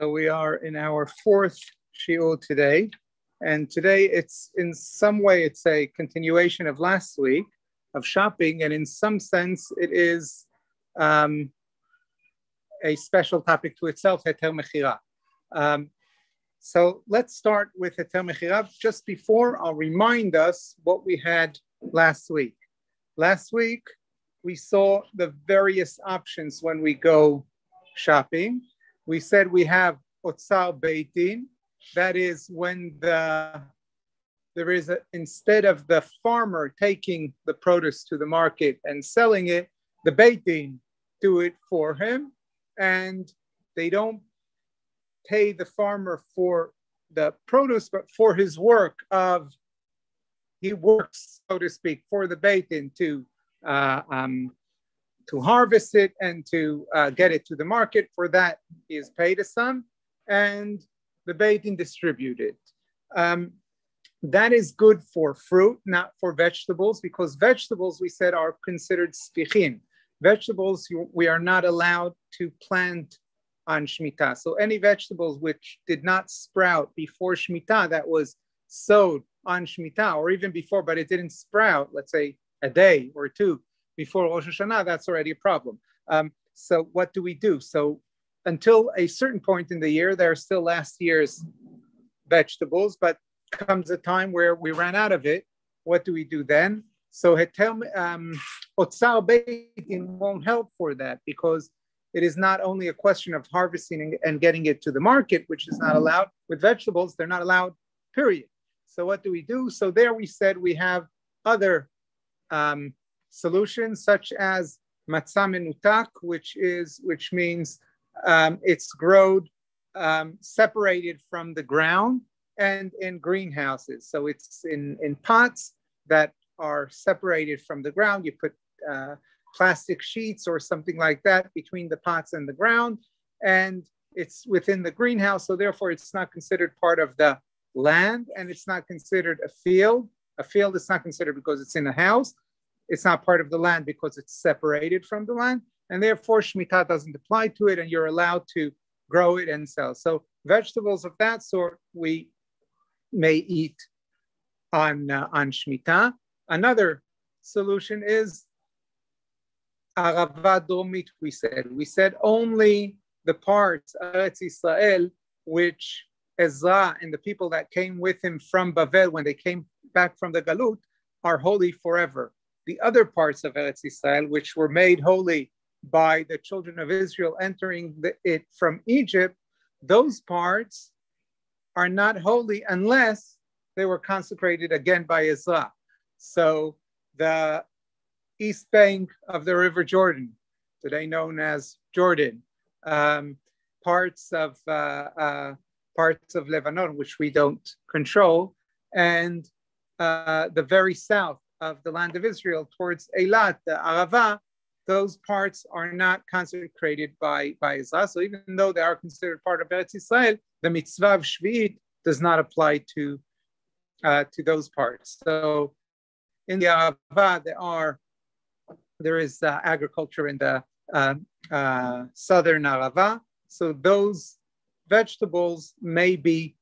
So we are in our fourth shiur today, and today it's in some way it's a continuation of last week of shopping, and in some sense it is a special topic to itself, Heter Mechira. So let's start with Heter Mechira. Just before, I'll remind us what we had last week. Last week we saw the various options when we go shopping. We said we have Otsar Beitin, that is when instead of the farmer taking the produce to the market and selling it, the Beitin do it for him, and they don't pay the farmer for the produce, but for his work of, he works, so to speak, for the Beitin to harvest it and to get it to the market. For that, he is paid a sum, and the Beitin distribute it. That is good for fruit, not for vegetables, because vegetables, we said, are considered spichim. Vegetables, we are not allowed to plant on Shemitah. So any vegetables which did not sprout before Shemitah, that was sowed on Shemitah, or even before, but it didn't sprout, let's say a day or two before Rosh Hashanah, that's already a problem. So what do we do? So until a certain point in the year, there are still last year's vegetables, but comes a time where we ran out of it. What do we do then? So Otsar Beitin won't help for that, because it is not only a question of harvesting and getting it to the market, which is not allowed. With vegetables, they're not allowed, period. So what do we do? So there we said we have other solutions, such as matzah menutak, which means it's grown separated from the ground and in greenhouses. So it's in pots that are separated from the ground. You put plastic sheets or something like that between the pots and the ground, and it's within the greenhouse. So therefore, it's not considered part of the land, and it's not considered a field. A field is not considered because it's in a house. It's not part of the land because it's separated from the land, and therefore Shemitah doesn't apply to it, and you're allowed to grow it and sell. So vegetables of that sort we may eat on Shemitah. Another solution is Arava Domit. We said only the parts of Eretz Israel which Ezra and the people that came with him from Bavel when they came back from the Galut are holy forever. The other parts of Eretz Israel, which were made holy by the children of Israel entering it from Egypt, those parts are not holy unless they were consecrated again by Ezra. So the east bank of the River Jordan, today known as Jordan, parts of Lebanon, which we don't control, and the very south of the land of Israel towards Eilat, the Arava, those parts are not consecrated by Ezra. So even though they are considered part of Eretz Israel, the mitzvah of Shvi'it does not apply to those parts. So in the Arava, there is agriculture in the southern Arava. So those vegetables may be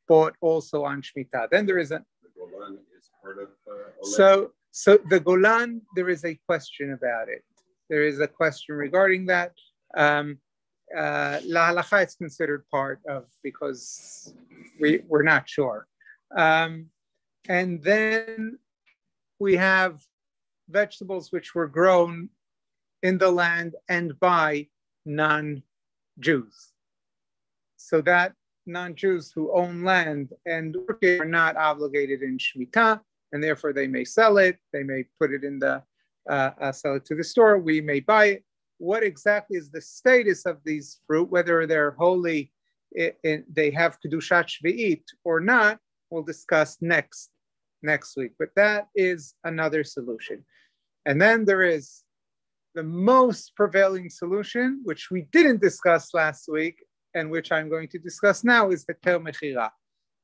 bought also on Shemitah. Then there is a... The Golan is part of... So the Golan, there is a question about it. There is a question regarding that. La halacha is considered part of, because we're not sure. And then we have vegetables which were grown in the land and by non-Jews. So that non-Jews who own land and work it are not obligated in Shemitah, and therefore they may sell it. They may put it in the sell it to the store. We may buy it. What exactly is the status of these fruit, whether they're holy, they have Kedushat Shvi'it or not, we'll discuss next week. But that is another solution. And then there is the most prevailing solution, which we didn't discuss last week, and which I'm going to discuss now, is the Heter Mechira.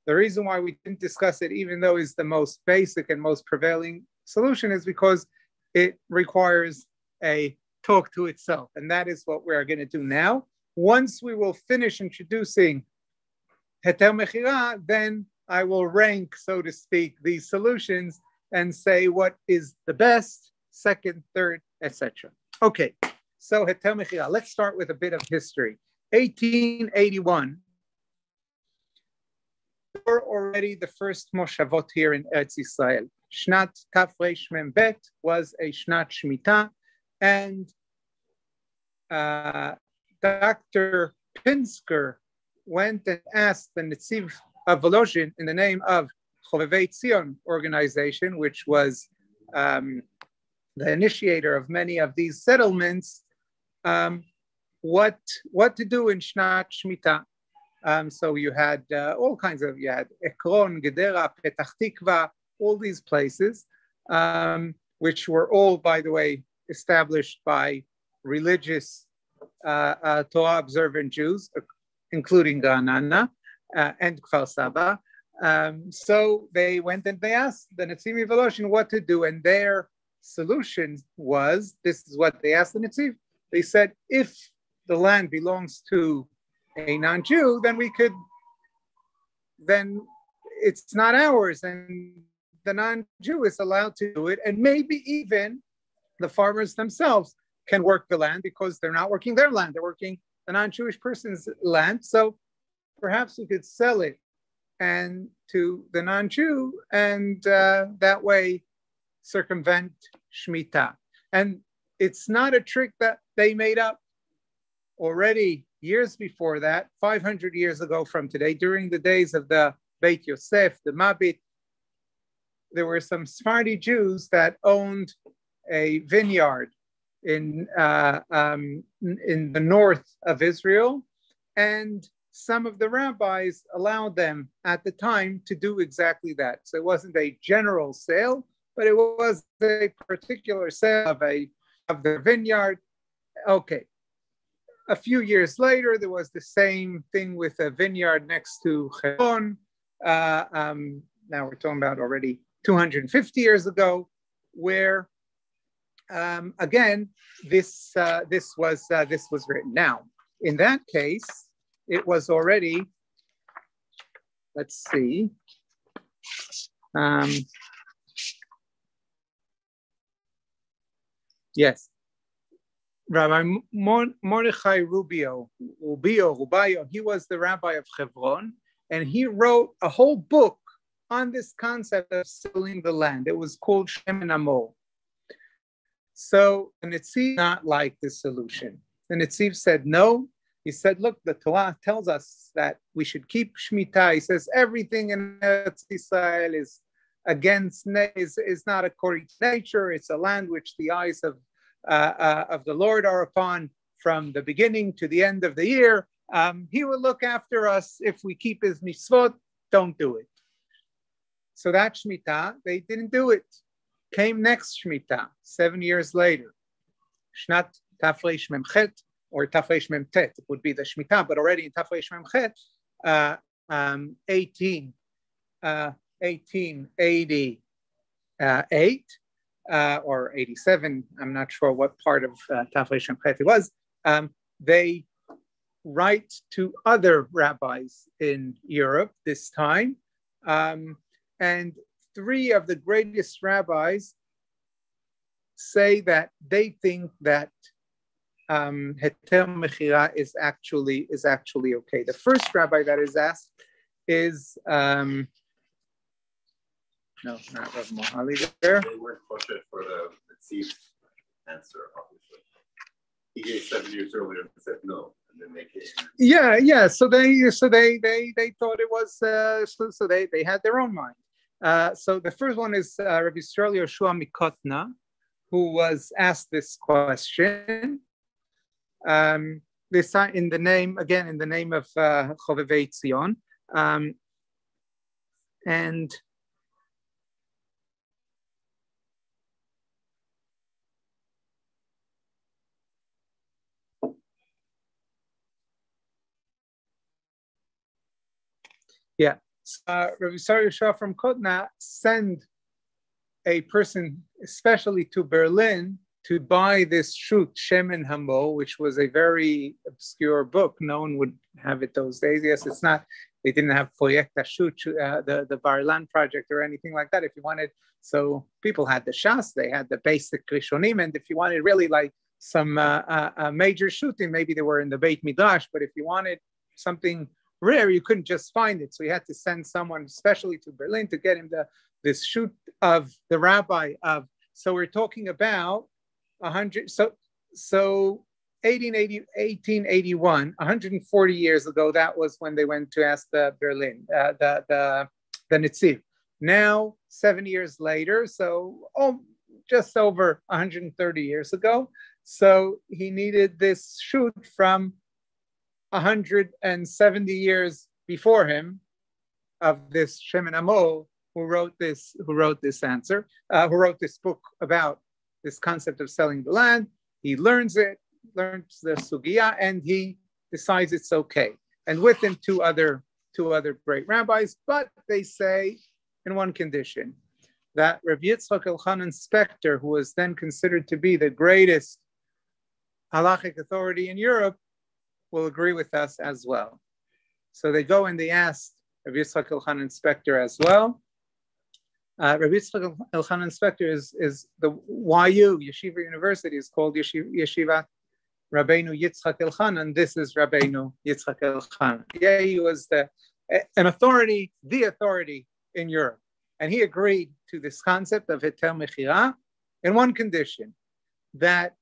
The reason why we didn't discuss it, even though it's the most basic and most prevailing solution, is because it requires a talk to itself. And that is what we're going to do now. Once we will finish introducing Heter Mechira, then I will rank, so to speak, these solutions and say what is the best, second, third, etc. Okay, so Heter Mechira. Let's start with a bit of history. 1881, there were already the first moshavot here in Eretz Yisrael. Shnat Kafresh Mem Bet was a Shnat Shemitah, and Dr. Pinsker went and asked the Netziv of Volozhin in the name of Chovevei Tzion organization, which was the initiator of many of these settlements, what to do in Shnat Shemitah. So you had all kinds of, you had Ekron, Gedera, Petach Tikva, all these places, which were all, by the way, established by religious Torah observant Jews, including Ra'anana and Kfar Saba. So they went and they asked the Netziv Volozhin what to do, and their solution was, this is what they asked the Netziv. They said, if the land belongs to a non-Jew, then it's not ours, and the non-Jew is allowed to do it, and maybe even the farmers themselves can work the land because they're not working their land, they're working the non-Jewish person's land. So perhaps we could sell it and to the non-Jew, and that way circumvent Shemitah. And it's not a trick that they made up. Already years before that, 500 years ago from today, during the days of the Beit Yosef, the Mabit, there were some Sephardi Jews that owned a vineyard in the north of Israel, and some of the rabbis allowed them at the time to do exactly that. So it wasn't a general sale, but it was a particular sale of the vineyard. Okay. A few years later, there was the same thing with a vineyard next to Hebron. Now we're talking about already 250 years ago, where again this was written. Now, in that case, it was already. Let's see. Yes. Rabbi Mordechai Rubio, he was the rabbi of Hebron, and he wrote a whole book on this concept of selling the land. It was called Shem and Amor. So the Netziv not like this solution. The Netziv said no. He said, look, the Torah tells us that we should keep Shemitah. He says everything in Eretz Yisrael is not according to nature. It's a land which the eyes of the Lord are upon from the beginning to the end of the year. He will look after us if we keep his mitzvot. Don't do it. So that Shemitah, they didn't do it. Came next Shemitah, 7 years later. Shnat Tafresh Memchet, or Tafresh Memtet, it would be the Shemitah, but already in Tafresh Memchet, 1888, or 87, I'm not sure what part of Tafresh Memchet it was, they write to other rabbis in Europe this time, and three of the greatest rabbis say that they think that Heter Mechira is actually okay. The first rabbi that is asked is no, not Rav Mohali there. They weren't kosher for the Netziv answer, obviously. He gave 7 years earlier and said no, and then they came. Yeah. So they thought it was so they had their own mind. So the first one is Rabbi Yisrael Yoshua Mikotna, who was asked this question. This time in the name of Chovevei Tzion, and yeah. Rabbi Yisrael Yoshua from Kotna sent a person, especially to Berlin, to buy this shoot, Shemin Hamo, which was a very obscure book. No one would have it those days. Yes, it's not, they didn't have Project Shoot, the Bar-Ilan project or anything like that. If you wanted, so people had the Shas, they had the basic Rishonim, and if you wanted really like some major shooting, maybe they were in the Beit Midrash, but if you wanted something rare, you couldn't just find it. So you had to send someone especially to Berlin to get him this shoot of the rabbi of, so we're talking about 100, so 1881, 140 years ago, that was when they went to ask the Berlin, the Netziv. Now, 7 years later, so just over 130 years ago, so he needed this shoot from 170 years before him of this Shemin Amo, who wrote this answer, who wrote this book about this concept of selling the land. He learns the sugya, and he decides it's okay. And with him, two other great rabbis, but they say in one condition, that Rav Yitzchak Elchanan Spector, who was then considered to be the greatest halachic authority in Europe, will agree with us as well. So they go and they ask Rav Yitzchak Elchanan Spector as well. Rav Yitzchak Elchanan Spector is the YU, Yeshiva University, is called Yeshiva Rabbeinu Yitzchak Elchanan. This is Rabbeinu Yitzchak Elchanan. Yeah, he was the authority in Europe. And he agreed to this concept of Heter Mechira in one condition, that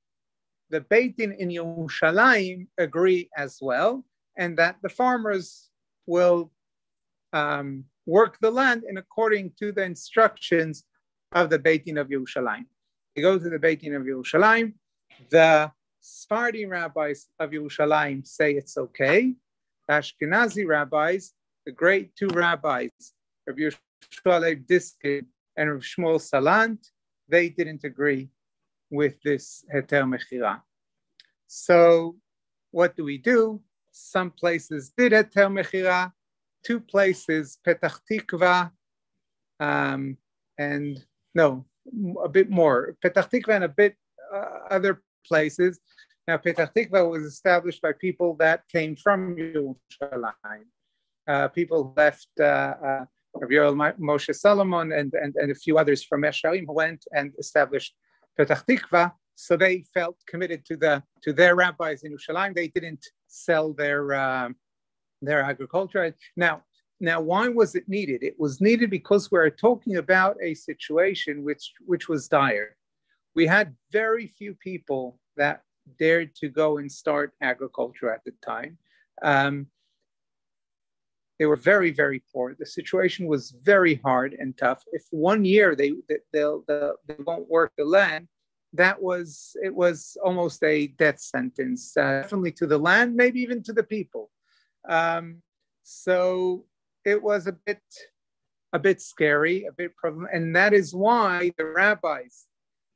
the Beit Din in Yerushalayim agree as well, and that the farmers will work the land in according to the instructions of the Beit Din of Yerushalayim. They go to the Beit Din of Yerushalayim. The Sephardi rabbis of Yerushalayim say it's okay. The Ashkenazi rabbis, the great two rabbis, Rabbi Yehoshua Leib Diskin and Rav Shmuel Salant, they didn't agree with this Heter Mechira. So what do? Some places did Heter Mechira, two places, Petach Tikva, and no, a bit more. Petach Tikva and a bit other places. Now, Petach Tikva was established by people that came from Yerushalayim. People who left Rabbi Yoel Moshe Solomon and a few others from Esharim who went and established Petach Tikva. So they felt committed to their rabbis in Yerushalayim. They didn't sell their agriculture. Now, why was it needed? It was needed because we're talking about a situation which was dire. We had very few people that dared to go and start agriculture at the time. They were very, very poor. The situation was very hard and tough. If 1 year they won't work the land, it was almost a death sentence, definitely to the land, maybe even to the people. So it was a bit scary, a bit problem, and that is why the rabbis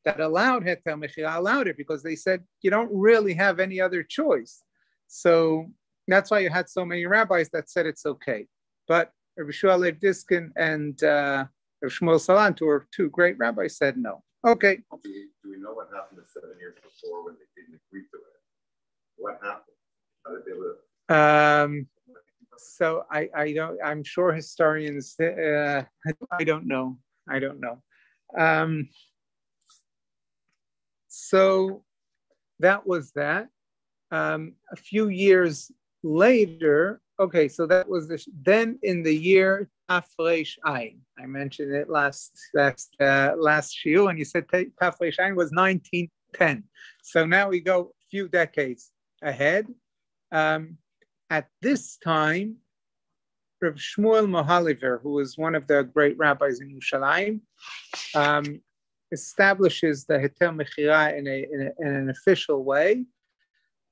that allowed Heter Mechira allowed it, because they said you don't really have any other choice. So that's why you had so many rabbis that said it's okay. But Rabbi Yehoshua Leib Diskin and Rav Shmuel Salant, who were two great rabbis, said no. Okay. Do we know what happened the 7 years before when they didn't agree to it? What happened? How did they live? So I don't. I'm sure historians. I don't know. So that was that. A few years later. Okay, so that was then in the year Tafresh Ayin. I mentioned it last shiur, and you said Tafresh Ayin was 1910. So now we go a few decades ahead. At this time, Rav Shmuel Mohaliver, who was one of the great rabbis in Yerushalayim, establishes the Heter Mechira in an official way,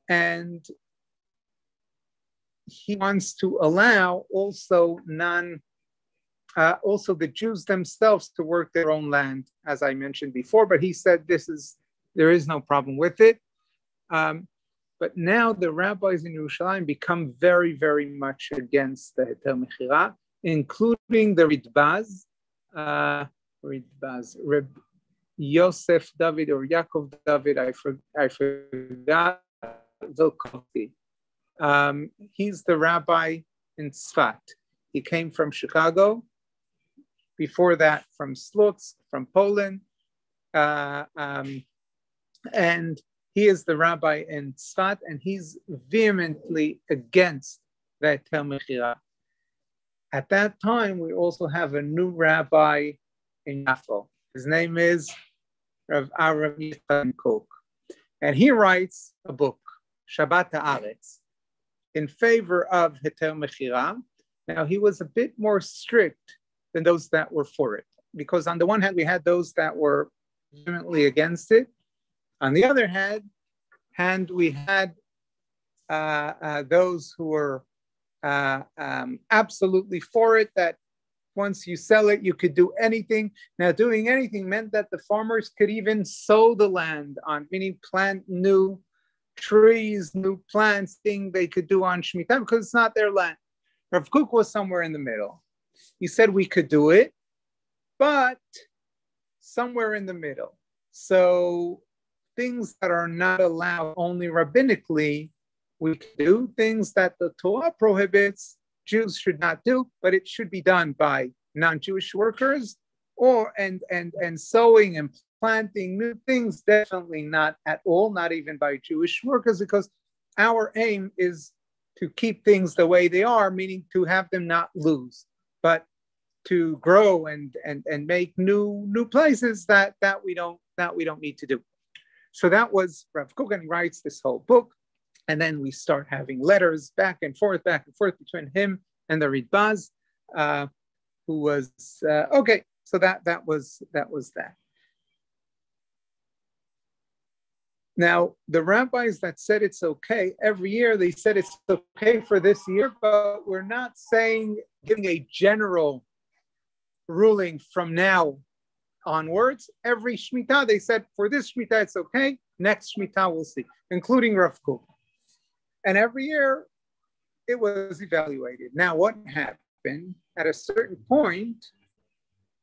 and he wants to allow also the Jews themselves to work their own land, as I mentioned before. But he said there is no problem with it. But now the rabbis in Yerushalayim become very, very much against the Heter Mechira, including the Ridbaz, Yosef David or Yaakov David, I forgot, Vilkovsky. He's the rabbi in Tzfat. He came from Chicago. Before that, from Slutsk, from Poland. And he is the rabbi in Tzfat, and he's vehemently against the Heter Mechira. At that time, we also have a new rabbi in Yafo. His name is Rav Aram Yitzchak Kook. And he writes a book, Shabbat Haaretz, in favor of Heter Mechira. Now, he was a bit more strict than those that were for it, because on the one hand, we had those that were vehemently against it. On the other hand, we had those who were absolutely for it, that once you sell it, you could do anything. Now, doing anything meant that the farmers could even sow the land on, meaning plant new trees, new plants, thing they could do on Shemitah, because it's not their land. Rav Kook was somewhere in the middle. He said we could do it, but somewhere in the middle. So things that are not allowed only rabbinically, we can do. Things that the Torah prohibits, Jews should not do, but it should be done by non-Jewish workers, and sowing and planting new things, definitely not at all, not even by Jewish workers, because our aim is to keep things the way they are, meaning to have them not lose, but to grow and make new places that we don't need to do. So that was Rav Kook, and he writes this whole book, and then we start having letters back and forth between him and the Ritbaz, who was okay. So that was that. Now, the rabbis that said it's okay, every year they said it's okay for this year, but we're not giving a general ruling from now onwards. Every Shemitah, they said, for this Shemitah, it's okay. Next Shemitah, we'll see, including Rav Kook. And every year, it was evaluated. Now, what happened? At a certain point,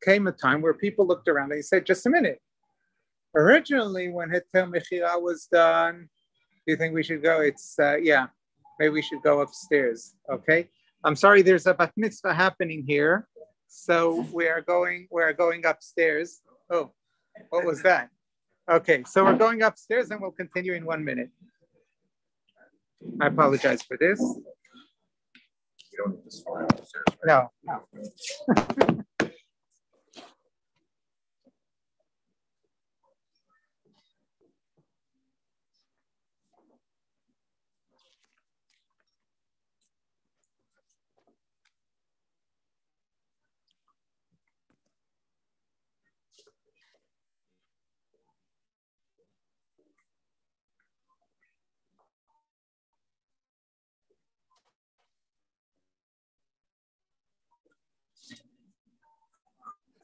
came a time where people looked around and they said, just a minute. Originally, when Heter Mechira was done, do you think we should go? It's, maybe we should go upstairs, okay? I'm sorry, there's a bat mitzvah happening here. So we are going upstairs. Oh, what was that? Okay, so we're going upstairs and we'll continue in 1 minute. I apologize for this. You don't need to slide upstairs, right? No.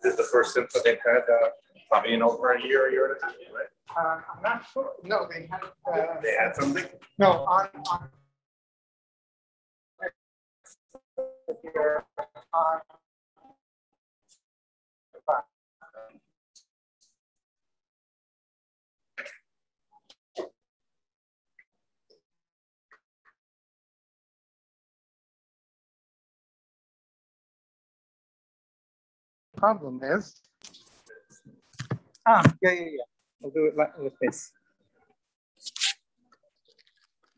This is the first simcha they've had probably in over a year and a half, right? I'm not sure. No, they had. They had something? No, on problem is. Yeah. I'll do it like this.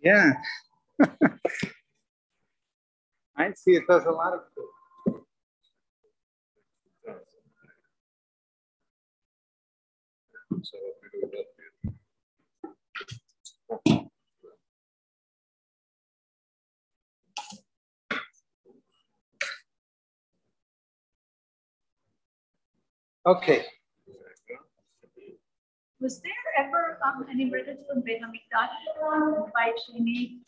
Yeah. I see it does a lot of good. Okay. Was there ever any emergence from Beit HaMikdash by Sheni?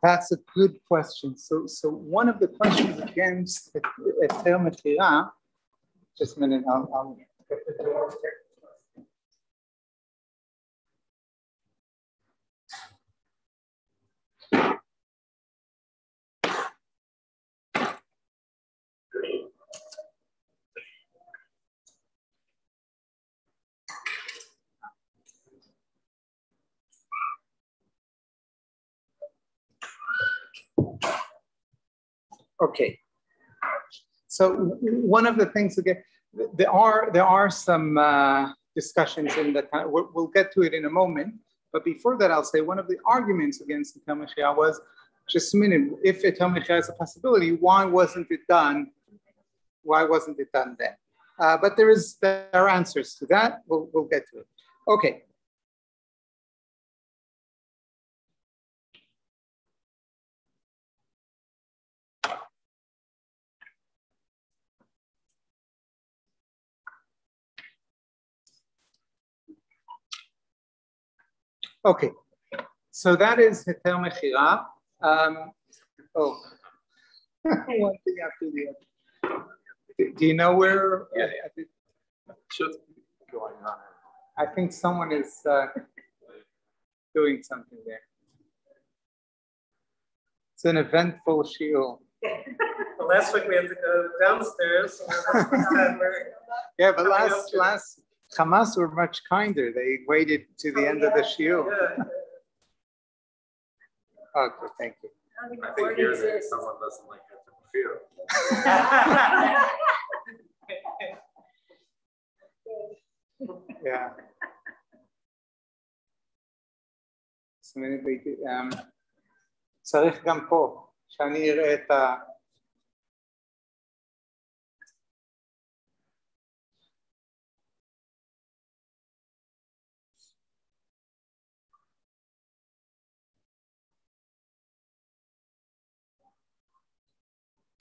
That's a good question. So one of the questions against Heter Mechira, just a minute, I'll get the door here. Okay. So one of the things again, there are some discussions in the time. We'll get to it in a moment. But before that, I'll say one of the arguments against Heter Mechira was, just a minute, if Heter Mechira is a possibility, why wasn't it done? Why wasn't it done then? But there are answers to that. We'll get to it. Okay. Okay, so that is Heter Mechira. One thing after the other. Do you know where? Yeah. Should going on. I think someone is doing something there. It's an eventful shiur. Well, last week we had to go downstairs. Yeah, but last Hamas were much kinder. They waited to the end of the shiur. Yeah. Okay, thank you. I think here someone doesn't like Heter Mechira. Yeah. צריך גם פה, שאני אראה את ה...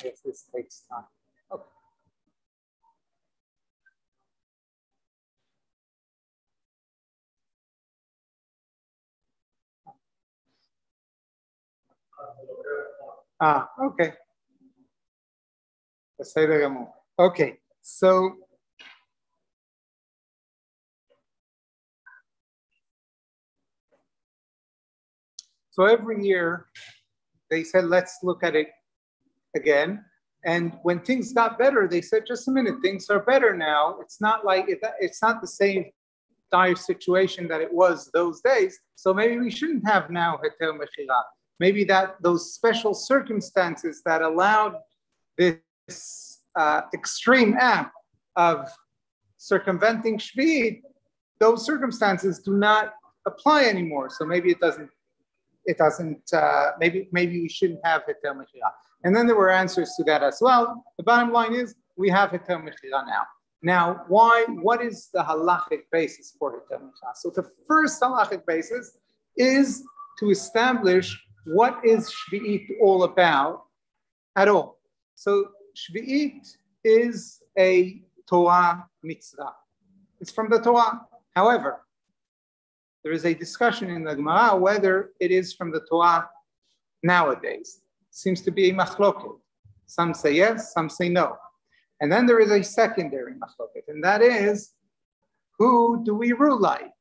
Yes, this takes time. Okay. Okay. Okay, so every year they said, let's look at it again. And when things got better, they said, just a minute, things are better now. It's not like it's not the same dire situation that it was those days. So maybe we shouldn't have now Heter Mechira. Maybe those special circumstances that allowed this extreme act of circumventing Shvit, those circumstances do not apply anymore. So maybe it doesn't. Maybe we shouldn't have Heter Mechira. And then there were answers to that as well. The bottom line is we have Heter Mechira now. Now, why? What is the halachic basis for Heter Mechira? So the first halachic basis is to establish what is Shvi'it all about at all. So Shvi'it is a Torah mitzvah. It's from the Torah. However, there is a discussion in the Gemara whether it is from the Torah nowadays. Seems to be a machloket. Some say yes, some say no. And then there is a secondary machloket, and that is, who do we rule like?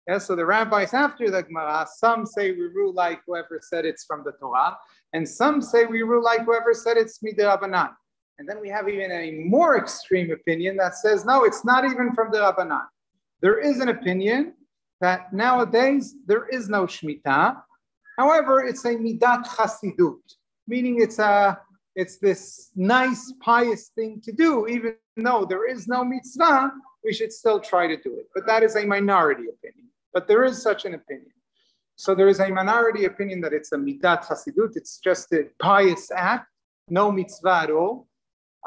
Yeah, so the rabbis after the Gemara, some say we rule like whoever said it's from the Torah, and some say we rule like whoever said it's midrabanan. And then we have even a more extreme opinion that says, no, it's not even from the Rabbanan. There is an opinion that nowadays there is no Shemitah. However, it's a midat chasidut, meaning it's this nice, pious thing to do. Even though there is no mitzvah, we should still try to do it. But that is a minority opinion. But there is such an opinion. So there is a minority opinion that it's a midat chasidut. It's just a pious act, no mitzvah at all.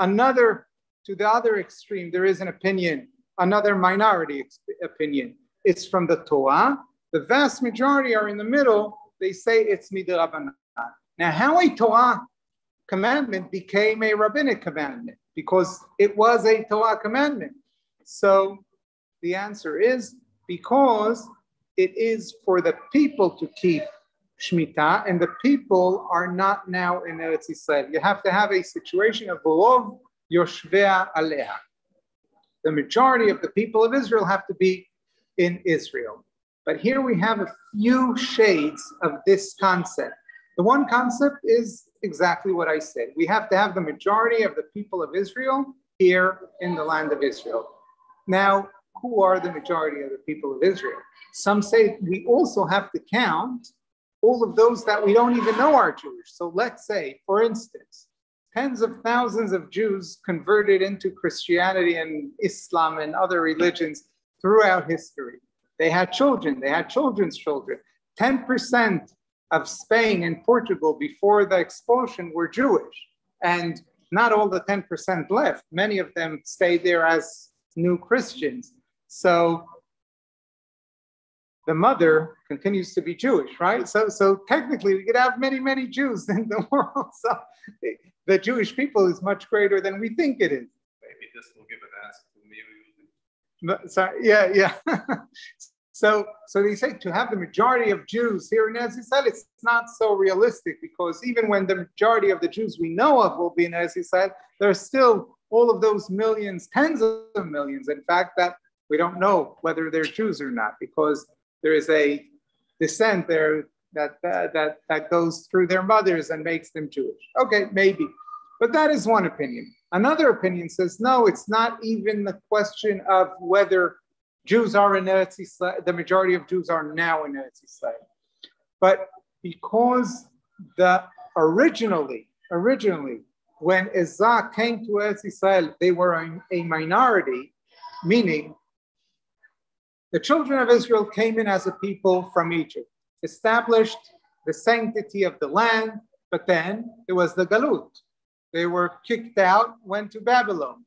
To the other extreme, there is an opinion, another minority opinion. It's from the Torah. The vast majority are in the middle. They say it's midrabanan. Now, how a Torah commandment became a rabbinic commandment? Because it was a Torah commandment. So the answer is because it is for the people to keep Shemitah, and the people are not now in Eretz Yisrael. You have to have a situation of Rov Yoshvea Aleha. The majority of the people of Israel have to be in Israel. But here we have a few shades of this concept. The one concept is exactly what I said. We have to have the majority of the people of Israel here in the land of Israel. Now, who are the majority of the people of Israel? Some say we also have to count all of those that we don't even know are Jewish. So let's say, for instance, tens of thousands of Jews converted into Christianity and Islam and other religions throughout history. They had children, they had children's children. 10% of Spain and Portugal before the expulsion were Jewish. And not all the 10% left. Many of them stayed there as new Christians. So the mother continues to be Jewish, right? So technically we could have many, many Jews in the world. So the Jewish people is much greater than we think it is. Maybe this will give an answer to me. Sorry, yeah. So they say to have the majority of Jews here in Eretz Yisrael, it's not so realistic, because even when the majority of the Jews we know of will be in Eretz Yisrael, there are still all of those millions, tens of millions, in fact, that we don't know whether they're Jews or not, because there is a descent there that goes through their mothers and makes them Jewish. Okay, maybe. But that is one opinion. Another opinion says, no, it's not even the question of whether Jews are in Eretz Yisrael, the majority of Jews are now in Eretz Yisrael. But because originally, when Ezra came to Eretz Yisrael, they were a minority, meaning the children of Israel came in as a people from Egypt, established the sanctity of the land, but then it was the Galut. They were kicked out, went to Babylon.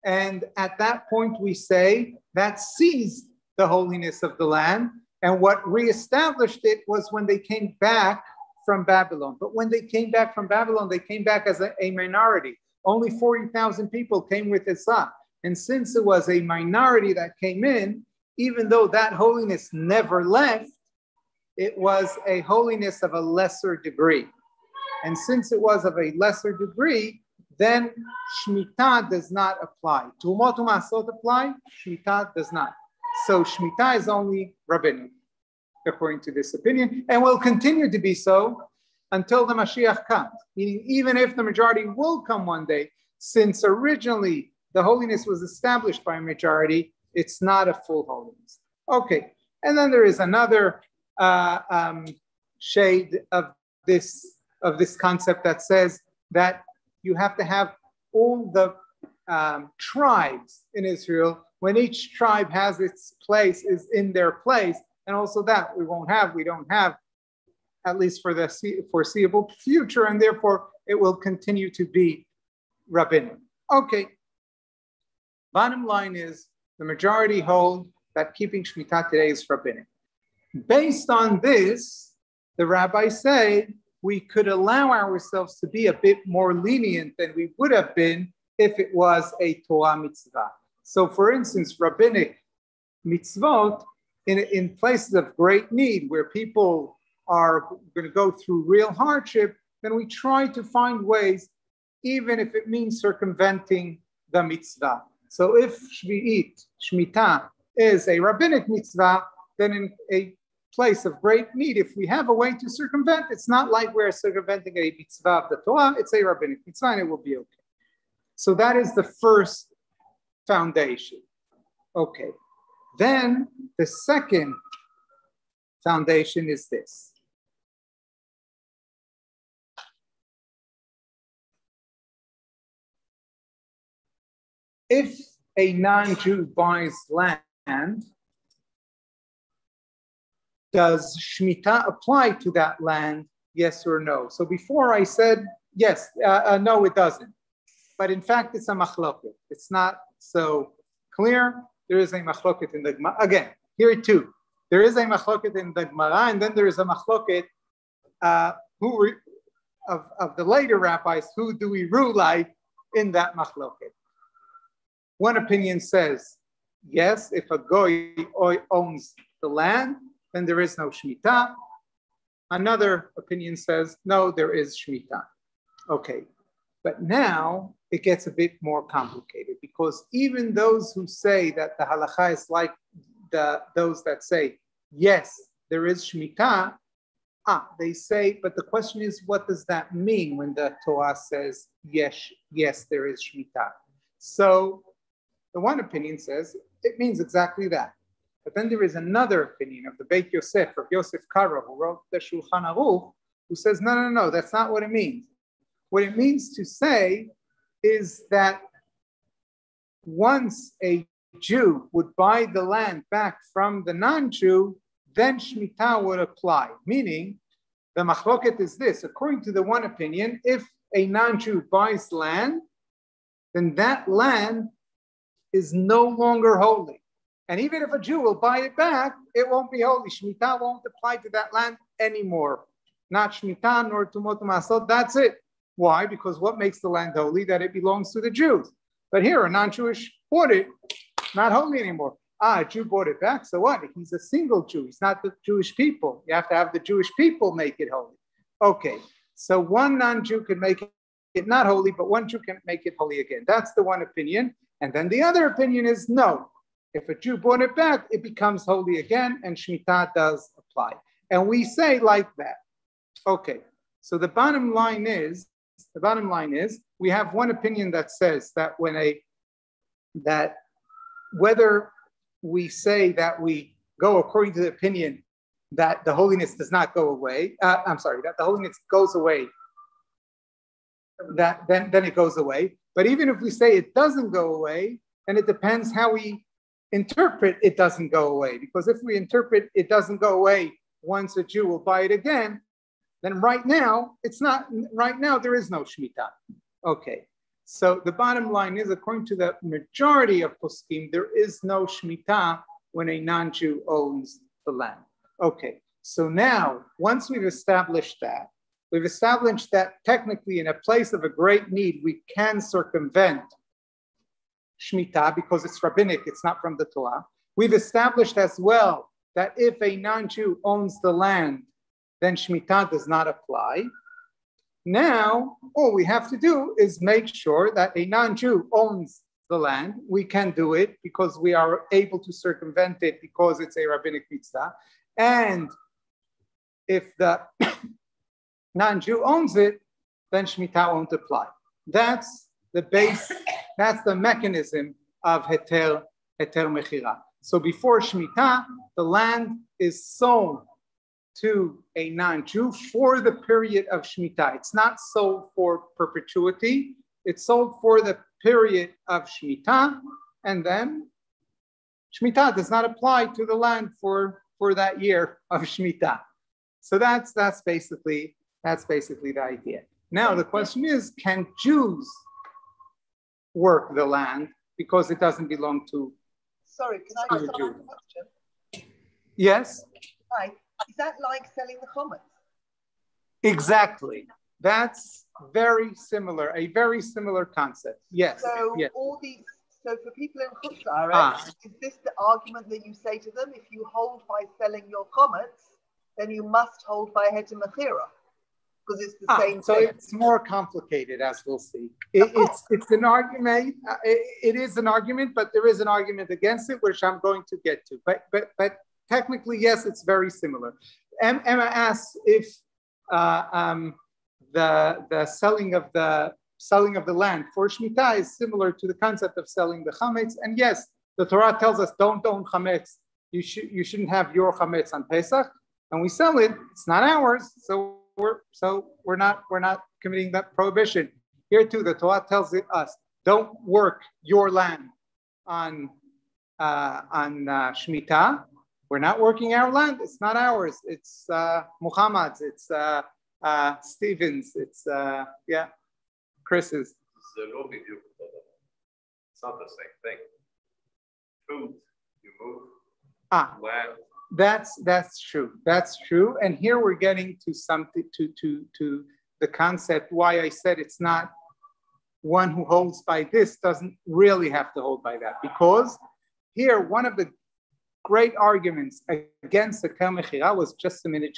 And at that point, we say that seized the holiness of the land. And what reestablished it was when they came back from Babylon. But when they came back from Babylon, they came back as a minority. Only 40,000 people came with Ezra. And since it was a minority that came in, even though that holiness never left, it was a holiness of a lesser degree. And since it was of a lesser degree, then Shemitah does not apply. Trumot u'masot apply, Shemitah does not. So Shemitah is only rabbinic, according to this opinion, and will continue to be so until the Mashiach comes. Meaning, even if the majority will come one day, since originally the holiness was established by a majority, it's not a full holiness. Okay, and then there is another shade of this concept that says that you have to have all the tribes in Israel, when each tribe has its place, is in their place, and also that we don't have, at least for the foreseeable future, and therefore it will continue to be rabbinic. Okay, bottom line is the majority hold that keeping Shemitah today is rabbinic. Based on this, the rabbis say we could allow ourselves to be a bit more lenient than we would have been if it was a Torah mitzvah. So for instance, rabbinic mitzvot in places of great need where people are going to go through real hardship, then we try to find ways, even if it means circumventing the mitzvah. So if Shemitah is a rabbinic mitzvah, then in a place of great need, if we have a way to circumvent, it's not like we're circumventing a mitzvah of the Torah, it's a rabbinic mitzvah and it will be okay. So that is the first foundation. Okay. Then the second foundation is this. If a non-Jew buys land, does Shemitah apply to that land, yes or no? So before I said, yes, no, it doesn't. But in fact, it's a machloket. It's not so clear. There is a machloket in the Gemara. Again, here too, there is a machloket in the Gemara, and then there is a machloket of the later rabbis, who do we rule like in that machloket? One opinion says, yes, if a goy owns the land, then there is no Shemitah. Another opinion says, no, there is Shemitah. Okay, but now it gets a bit more complicated, because even those who say that the halacha is like those that say, yes, there is Shemitah, they say, but the question is, what does that mean when the Torah says, yes, there is Shemitah? So the one opinion says, it means exactly that. But then there is another opinion of the Beit Yosef, of Yosef Karo, who wrote the Shulchan Aruch, who says, no, that's not what it means. What it means to say is that once a Jew would buy the land back from the non-Jew, then Shemitah would apply. Meaning, the machloket is this: according to the one opinion, if a non-Jew buys land, then that land is no longer holy. And even if a Jew will buy it back, it won't be holy. Shemitah won't apply to that land anymore. Not Shemitah nor Tumot Masot. That's it. Why? Because what makes the land holy? That it belongs to the Jews. But here, a non-Jewish bought it, not holy anymore. A Jew bought it back, so what? He's a single Jew. He's not the Jewish people. You have to have the Jewish people make it holy. Okay, so one non-Jew can make it not holy, but one Jew can make it holy again. That's the one opinion. And then the other opinion is no. If a Jew bought it back, it becomes holy again, and Shemitah does apply. And we say like that. Okay, so the bottom line is, we have one opinion that says that whether we say that we go according to the opinion that the holiness does not go away, that the holiness goes away, that then it goes away. But even if we say it doesn't go away, then it depends how we interpret it doesn't go away. Because if we interpret it doesn't go away once a Jew will buy it again, then right now there is no Shemitah. Okay, so the bottom line is, according to the majority of poskim, there is no Shemitah when a non-Jew owns the land. Okay, so now once we've established that technically in a place of a great need we can circumvent Shemitah because it's rabbinic, it's not from the Torah. We've established as well that if a non-Jew owns the land, then Shemitah does not apply. Now, all we have to do is make sure that a non-Jew owns the land. We can do it because we are able to circumvent it because it's a rabbinic mitzvah. And if the non-Jew owns it, then Shemitah won't apply. That's the base, that's the mechanism of Heter Mechira. So before Shemitah, the land is sold to a non-Jew for the period of Shemitah. It's not sold for perpetuity. It's sold for the period of Shemitah, and then Shemitah does not apply to the land for that year of Shemitah. So that's basically the idea. Now the question is, can Jews work the land because it doesn't belong to? Sorry, can I just ask a question? Yes. Hi. Is that like selling the chametz? Exactly. That's a very similar concept. Yes. So yes. So for people in Chutz La'aretz, is this the argument that you say to them? If you hold by selling your chametz, then you must hold by Heter Mechira, because it's the same so thing. It's more complicated, as we'll see. It's an argument. It is an argument, but there is an argument against it, which I'm going to get to. But technically, yes, it's very similar. Emma asks if the selling of the land for Shemitah is similar to the concept of selling the chametz. And yes, the Torah tells us don't own chametz. You shouldn't have your chametz on Pesach, and we sell it. It's not ours, so we're not committing that prohibition. Here too, the Torah tells us don't work your land on Shemitah. We're not working our land. It's not ours. It's Muhammad's. It's Stephen's. It's Chris's. It's not the same thing. Food, you move. Land. That's true. That's true. And here we're getting to something to the concept why I said it's not one who holds by this doesn't really have to hold by that, because here one of the great arguments against the Heter Mechira was just a minute.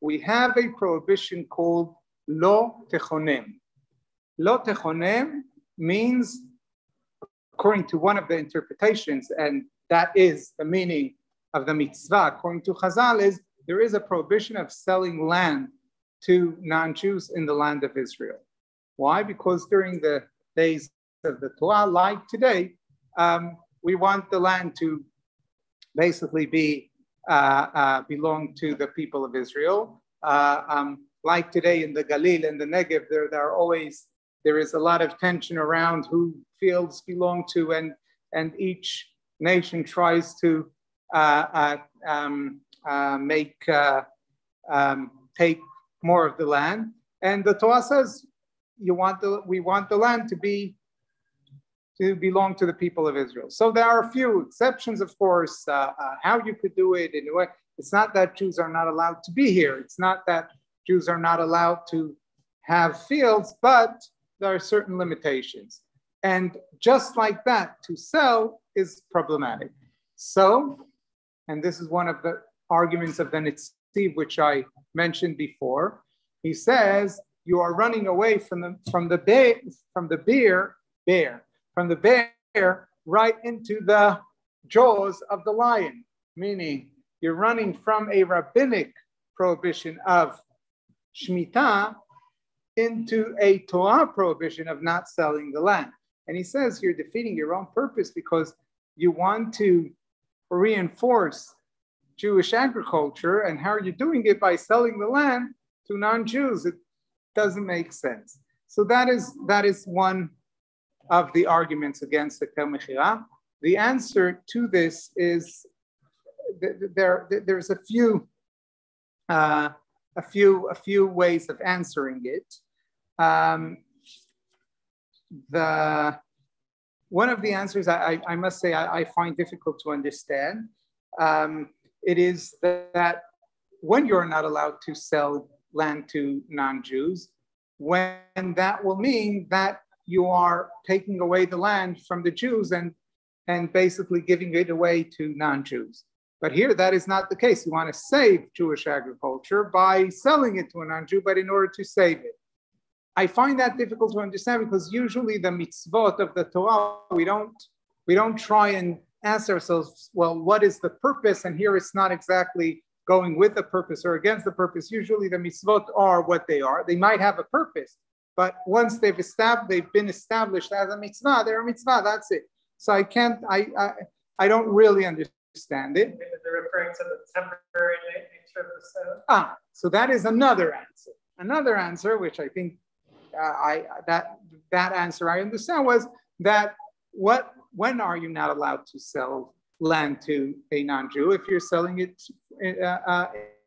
We have a prohibition called lo techonem. Lo techonem means, according to one of the interpretations, and that is the meaning of the mitzvah, according to Chazal, is there is a prohibition of selling land to non-Jews in the land of Israel. Why? Because during the days of the Torah, like today, we want the land to basically be belong to the people of Israel, like today in the Galil and the Negev, there is a lot of tension around who fields belong to, and each nation tries to take more of the land. And the Torah says we want the land to belong to the people of Israel. So there are a few exceptions, of course, how you could do it in a way. It's not that Jews are not allowed to be here. It's not that Jews are not allowed to have fields, but there are certain limitations. And just like that, to sell is problematic. So, and this is one of the arguments of the Netziv, which I mentioned before. He says you are running away from the bear right into the jaws of the lion, meaning you're running from a rabbinic prohibition of Shemitah into a Torah prohibition of not selling the land. And he says you're defeating your own purpose because you want to reinforce Jewish agriculture, and how are you doing it? By selling the land to non-Jews. It doesn't make sense. So that is one of the arguments against the Heter Mechira. The answer to this is there's a few ways of answering it. One of the answers I must say I find difficult to understand. It is that when you're not allowed to sell land to non-Jews, when that will mean that you are taking away the land from the Jews and basically giving it away to non-Jews. But here that is not the case. You want to save Jewish agriculture by selling it to a non-Jew, but in order to save it. I find that difficult to understand because usually the mitzvot of the Torah, we don't try and ask ourselves, well, what is the purpose? And here it's not exactly going with the purpose or against the purpose. Usually the mitzvot are what they are. They might have a purpose, but once they've been established as a mitzvah, they're a mitzvah, that's it. So I don't really understand it. They're referring to the temporary nature of the sale. So that is another answer. Another answer, which I think that answer I understand, was that when are you not allowed to sell land to a non-Jew? If you're selling it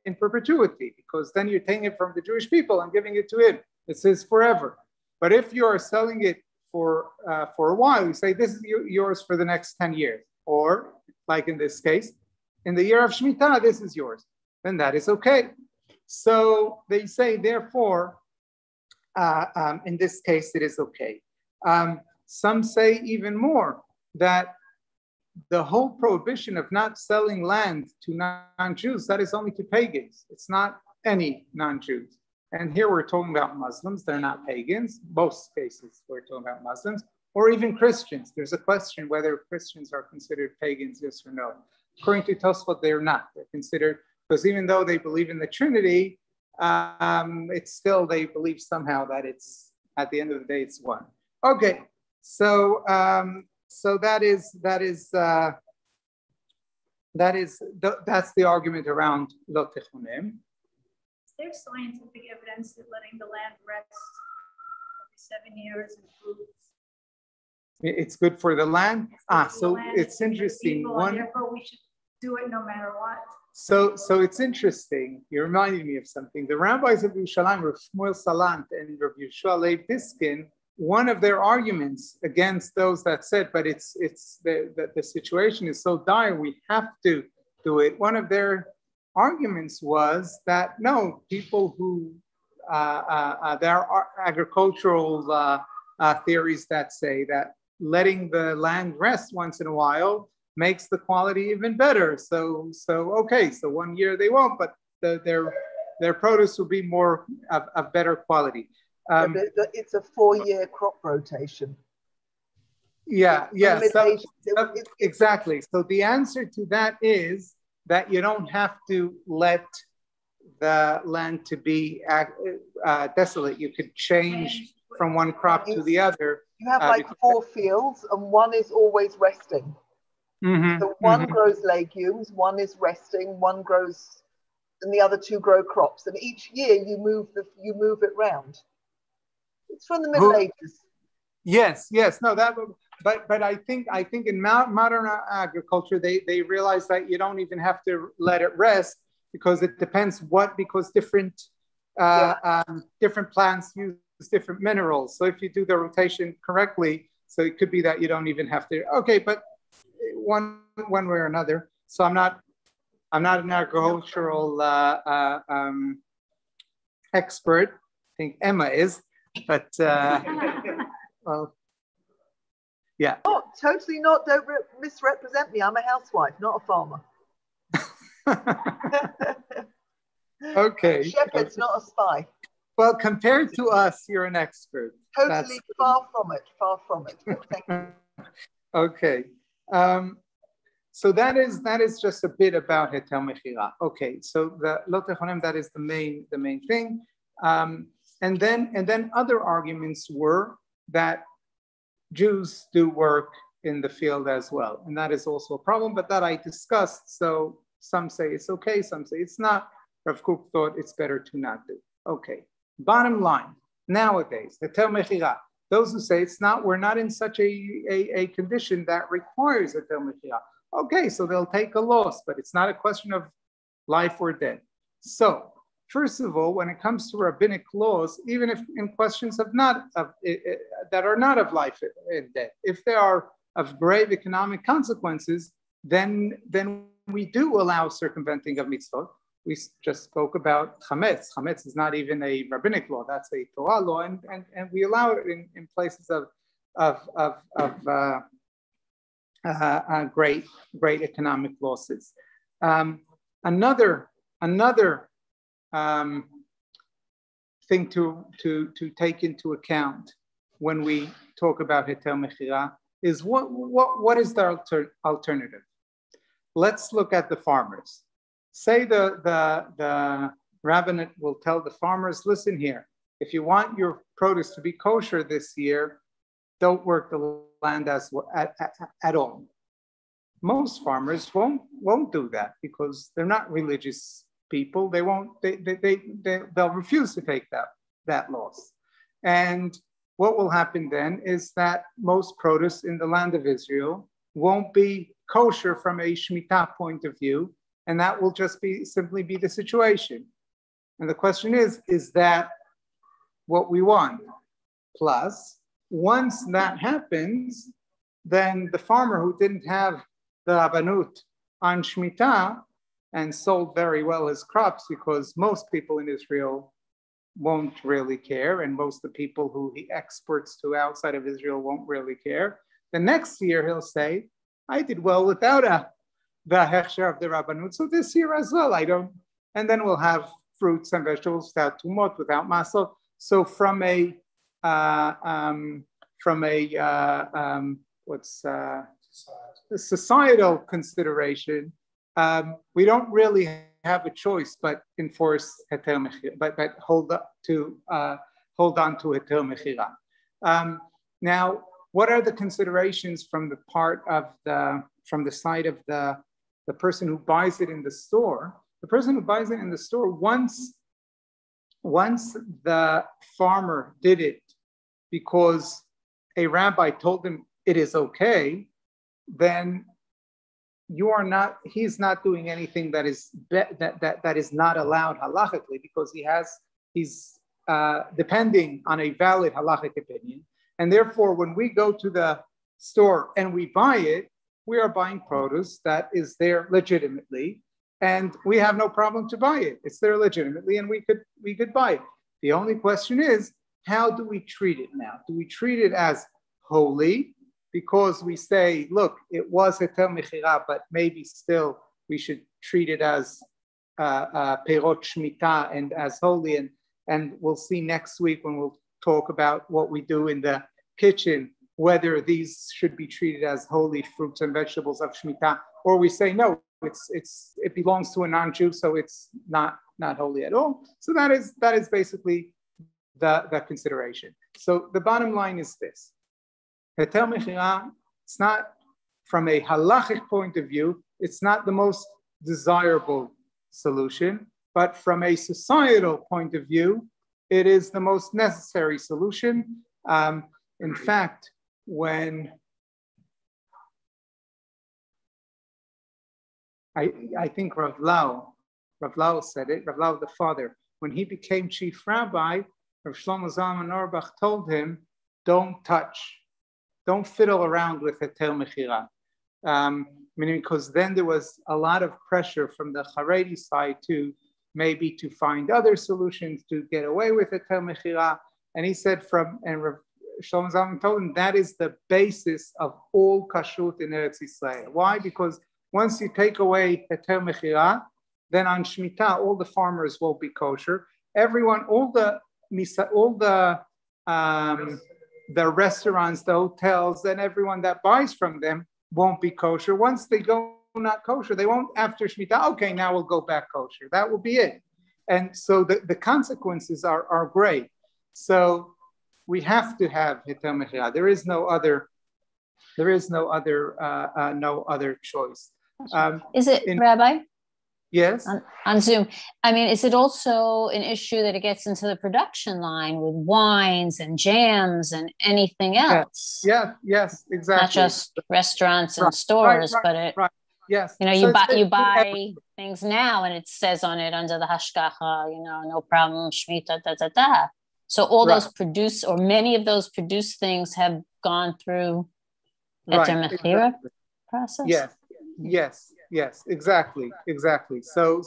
in perpetuity, because then you're taking it from the Jewish people and giving it to him. It says forever. But if you are selling it for a while, you say this is yours for the next 10 years, or like in this case, in the year of Shemitah, this is yours. Then that is okay. So they say, therefore, in this case, it is okay. Some say even more, that the whole prohibition of not selling land to non-Jews, that is only to pagans. It's not any non-Jews. And here we're talking about Muslims. They're not pagans. Most cases we're talking about Muslims, or even Christians. There's a question whether Christians are considered pagans, yes or no. According to Tosfot, they're not. They're considered, because even though they believe in the Trinity, it's still, they believe somehow that it's, at the end of the day, it's one. Okay, so that's the argument around lo techunem. Is there scientific evidence that letting the land rest every 7 years improves? It's good for the land. So it's interesting. Therefore, we should do it no matter what. So it's interesting. You reminded me of something. The rabbis of Yerushalayim, Rav Shmuel Salant and Rav Yeshua Leib Diskin, one of their arguments against those that said, but it's the situation is so dire, we have to do it. One of their arguments was that no, people who there are agricultural theories that say that letting the land rest once in a while makes the quality even better. So 1 year they won't, but their produce will be more of better quality. It's a 4-year crop rotation. Yeah. So, exactly. So the answer to that is that you don't have to let the land to be desolate. You could change from one crop to the other. You have like 4 fields, and one is always resting. So one grows legumes, one is resting, one grows and the other two grow crops, and each year you move it round. It's from the Middle Ages. Yes, no, but I think in modern agriculture they realize that you don't even have to let it rest because it depends because different different plants use different minerals. So if you do the rotation correctly, so it could be that you don't even have to. Okay, but one way or another. So I'm not an agricultural expert. I think Emma is, but well, yeah. Oh, totally not. Don't misrepresent me. I'm a housewife, not a farmer. Okay. Shepherd's not a spy. Well, compared to us, you're an expert. Totally far from it. Thank you. Okay. So that is just a bit about Heter Mechira. Okay, so the Lo Techonem, that is the main thing. And then other arguments were that Jews do work in the field as well, and that is also a problem. But that I discussed. So some say it's okay, some say it's not. Rav Kook thought it's better to not do. Okay. Bottom line, nowadays, Heter Mechira, those who say it's not, we're not in such a condition that requires Heter Mechira. Okay, so they'll take a loss, but it's not a question of life or death. So, first of all, when it comes to rabbinic laws, even if in questions that are not of life and death, if they are of grave economic consequences, then we do allow circumventing of mitzvot. We just spoke about chametz. Chametz is not even a rabbinic law; that's a Torah law, and we allow it in places of great economic losses. Another thing to take into account when we talk about Heter Mechira is what is the alternative? Let's look at the farmers. Say the rabbinate will tell the farmers, listen here, if you want your produce to be kosher this year, don't work the land at all. Most farmers won't do that because they're not religious people. They'll refuse to take that loss. And what will happen then is that most produce in the land of Israel won't be kosher from a Shemitah point of view. And that will just simply be the situation. And the question is that what we want? Plus, once that happens, then the farmer who didn't have the Rabbanut on Shemitah and sold very well his crops, because most people in Israel won't really care, and most of the people who he exports to outside of Israel won't really care. The next year he'll say, I did well without the hechsher of the Rabbanut, so this year as well, I don't. And then we'll have fruits and vegetables without tumot, without masel. So from a societal consideration, we don't really have a choice but enforce Heter Mechira, but hold on to Heter Mechira. Now, what are the considerations from the side of the person who buys it in the store? The person who buys it in the store, once the farmer did it because a rabbi told him it is okay, then he's not doing anything that is not allowed halachically, because he's depending on a valid halachic opinion. And therefore, when we go to the store and we buy it, we are buying produce that is there legitimately, and we have no problem to buy it. It's there legitimately, and we could buy it. The only question is, how do we treat it now? Do we treat it as holy because we say, look, it was Heter Mechira, but maybe still we should treat it as Perot Shmita and as holy, and we'll see next week when we'll talk about what we do in the kitchen, whether these should be treated as holy fruits and vegetables of Shemitah, or we say no, it belongs to a non-Jew, so it's not holy at all. So that is basically the consideration. So the bottom line is this: Heter Mechira, it's not, from a halachic point of view, it's not the most desirable solution, but from a societal point of view, it is the most necessary solution. In fact, when I think Rav Lau said it, Rav Lau the father, when he became chief rabbi, Rav Shlomo Zalman Auerbach told him, don't fiddle around with Heter Mechira. Meaning because then there was a lot of pressure from the Haredi side to find other solutions to get away with Heter Mechira. And he said and Rav Shlomo Zalman told him that is the basis of all kashrut in Eretz Yisrael. Why? Because once you take away Heter Mechira, then on Shemitah, all the farmers will be kosher. Everyone, all the restaurants, the hotels, and everyone that buys from them won't be kosher. Once they go not kosher, they won't after Shemitah, okay, now we'll go back kosher. That will be it. And so the consequences are great. So we have to have Heter Mechira. There is no other choice. Is it, Rabbi? Yes. On Zoom. I mean, is it also an issue that it gets into the production line with wines and jams and anything else? Yes, exactly. Not just restaurants and stores, but it. Right. Yes. You buy things now, and it says on it under the hashgacha, no problem, Shmita, So all those produced, or many of those produced things, have gone through Heter Mechira process. Yes, exactly. So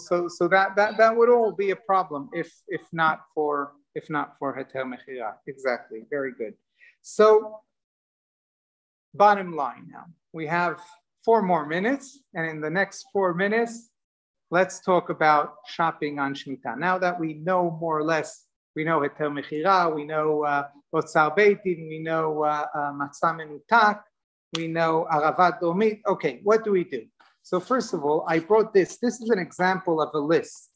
that would all be a problem if not for Heter Mechira. Exactly. Very good. So bottom line now, we have 4 more minutes, and in the next 4 minutes, let's talk about shopping on Shemitah. Now that we know more or less, we know Heter Mechira, we know Otzar Beit Din, we know Matzah Menutak, we know Aravat Domit. Okay, what do we do? So first of all, I brought this. This is an example of a list.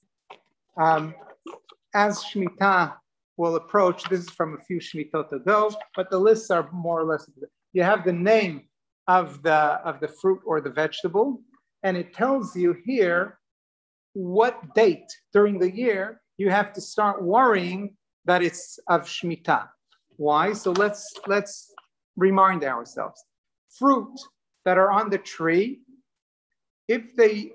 As Shemitah will approach, this is from a few Shmitot ago, but the lists are more or less, you have the name of the fruit or the vegetable, and it tells you here what date during the year you have to start worrying that it's of Shemitah. Why? So let's remind ourselves. Fruit that are on the tree, if they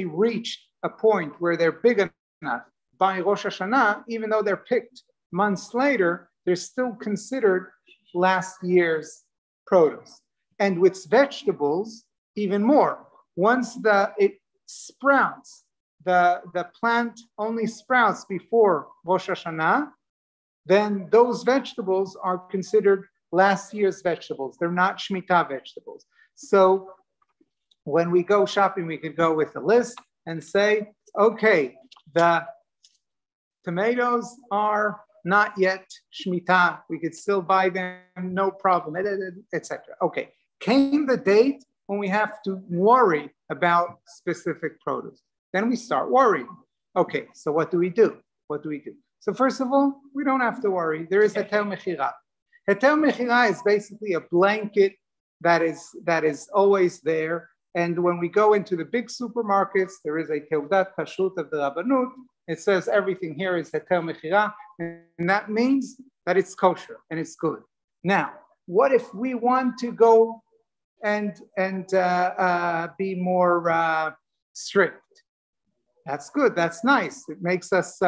reached a point where they're big enough by Rosh Hashanah, even though they're picked months later, they're still considered last year's produce. And with vegetables, even more. Once it sprouts, the plant only sprouts before Rosh Hashanah, then those vegetables are considered last year's vegetables. They're not Shemitah vegetables. So when we go shopping, we could go with a list and say, okay, the tomatoes are not yet Shemitah. We could still buy them, no problem, etc. Okay, came the date when we have to worry about specific produce. Then we start worrying. Okay, so what do we do? So first of all, we don't have to worry. There is Heter Mechira. Heter Mechira is basically a blanket that is always there. And when we go into the big supermarkets, there is a Teudat Kashrut of the Rabbanut. It says everything here is Heter Mechira, and that means that it's kosher and it's good. Now, what if we want to go and be more strict? That's good. That's nice. It makes us.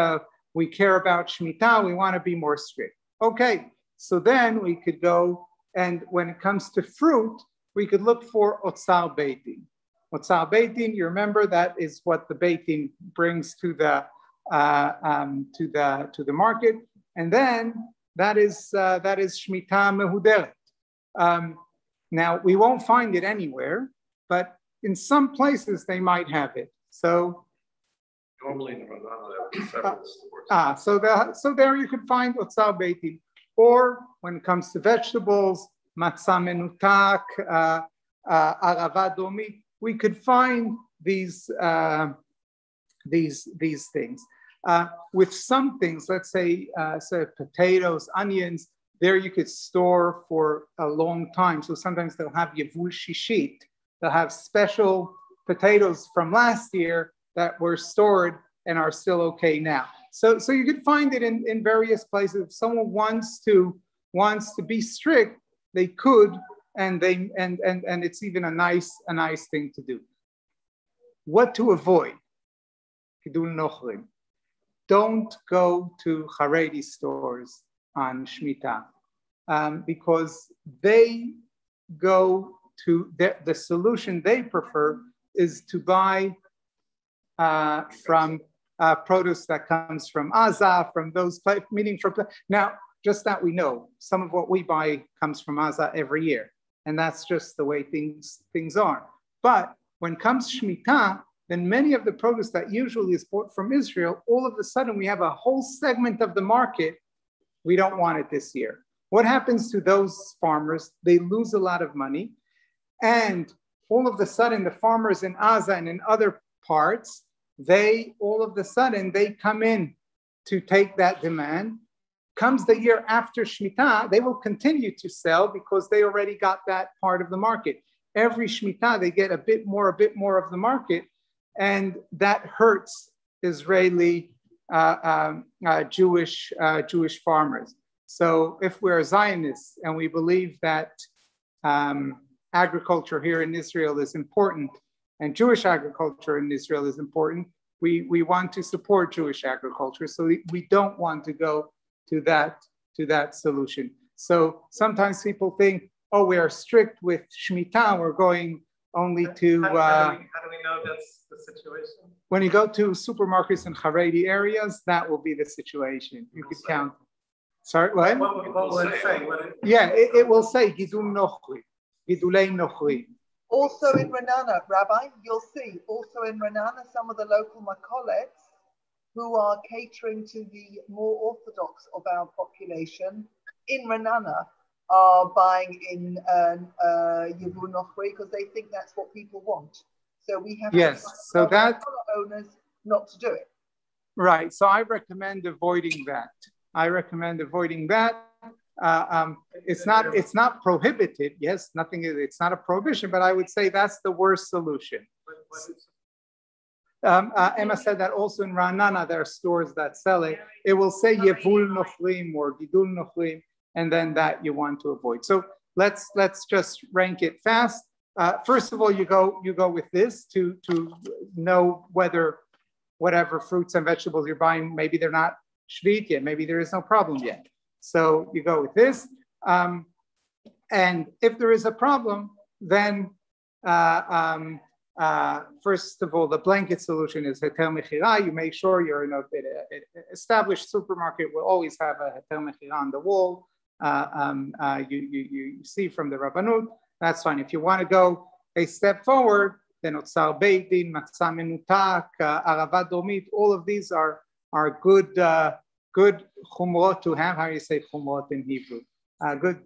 We care about Shemitah. We want to be more strict. Okay. So then we could go, and when it comes to fruit, we could look for Otzar Beit Din. Otzar Beit Din, you remember that is what the Beit Din brings to the market, and then that is Shemitah Mehuderet. Now we won't find it anywhere, but in some places they might have it. So normally in Ramadan, so there you could find Otzar Beit Din. Or when it comes to vegetables, Matzah Menutak, Aravat Domit, we could find these things. With some things, let's say potatoes, onions, there you could store for a long time. So sometimes they'll have Yevul Shishit. They'll have special potatoes from last year that were stored and are still okay now. So you could find it in various places. If someone wants to be strict, they could, and it's even a nice thing to do. What to avoid? Don't go to Haredi stores on Shemitah because they go to the solution they prefer is to buy from produce that comes from Aza, from those places, meaning from now. Just that we know, some of what we buy comes from Aza every year, and that's just the way things are. But when comes Shemitah, then many of the produce that usually is bought from Israel, all of a sudden we have a whole segment of the market, we don't want it this year. What happens to those farmers? They lose a lot of money, and all of a sudden the farmers in Aza and in other parts, they come in to take that demand. Comes the year after Shemitah, they will continue to sell because they already got that part of the market. Every Shemitah, they get a bit more of the market, and that hurts Israeli Jewish farmers. So if we're Zionists and we believe that agriculture here in Israel is important and Jewish agriculture in Israel is important, we want to support Jewish agriculture. So we don't want to go to that solution. So sometimes people think, oh, we are strict with Shemitah, we're going only to... How do we know that's the situation? When you go to supermarkets in Haredi areas, that will be the situation. You could count. Sorry, what? What will it say? Yeah, it will say, Gidul Nochri, Gidulei Nochri. Also in Renana, Rabbi, you'll see, also in Renana, some of the local makolets who are catering to the more orthodox of our population in Renana are buying in Yevul Nochri because they think that's what people want. So we have so that owners not to do it. Right. So I recommend avoiding that. It's not prohibited. Yes, it's not a prohibition, but I would say that's the worst solution. Emma said that also in Ra'anana there are stores that sell it. It will say Yevul Nochrim or Gidul Nochrim, and then that you want to avoid. So let's just rank it fast. First of all, you go with this to know whether whatever fruits and vegetables you're buying, maybe they're not shvit yet, maybe there is no problem yet. So you go with this. And if there is a problem, then first of all, the blanket solution is Heter Mechira. You make sure you're in an established supermarket will always have a Heter Mechira on the wall. You see from the Rabbanut, that's fine. If you want to go a step forward, then Otsar Beit Din, Matzah Menutak, Arava Domit, all of these are good chumrot to have. How do you say chumrot in Hebrew? Good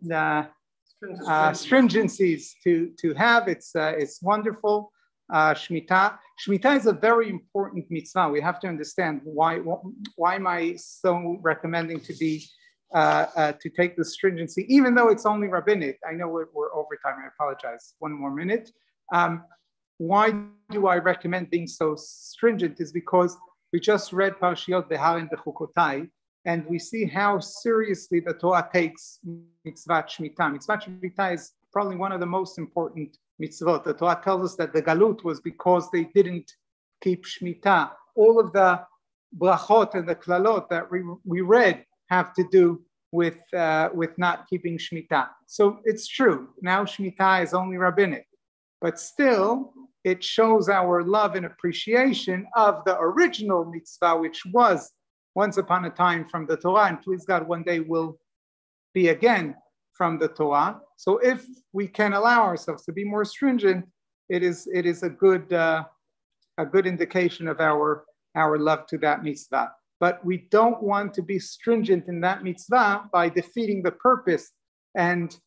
stringencies to have. It's wonderful. Shmita is a very important mitzvah. We have to understand why am I so recommending to take the stringency, even though it's only rabbinic. I know we're over time. I apologize. One more minute. Why do I recommend being so stringent? Is because we just read Parshiot Behar and Bechukotai, and we see how seriously the Torah takes mitzvah Shemitah. Mitzvah Shemitah is probably one of the most important mitzvot. The Torah tells us that the galut was because they didn't keep Shemitah. All of the brachot and the klalot that we read have to do with not keeping Shemitah. So it's true. Now Shemitah is only rabbinic, but still it shows our love and appreciation of the original mitzvah, which was once upon a time from the Torah, and please God, one day will be again from the Torah. So if we can allow ourselves to be more stringent, it is a good indication of our love to that mitzvah. But we don't want to be stringent in that mitzvah by defeating the purpose and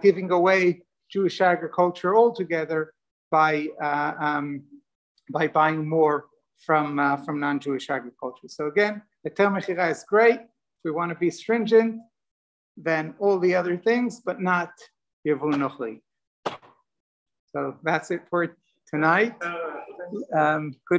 giving away Jewish agriculture altogether by buying more from non-Jewish agriculture. So again, Heter Mechira is great. If we want to be stringent, then all the other things, but not Yevul Nochri. So that's it for tonight. Good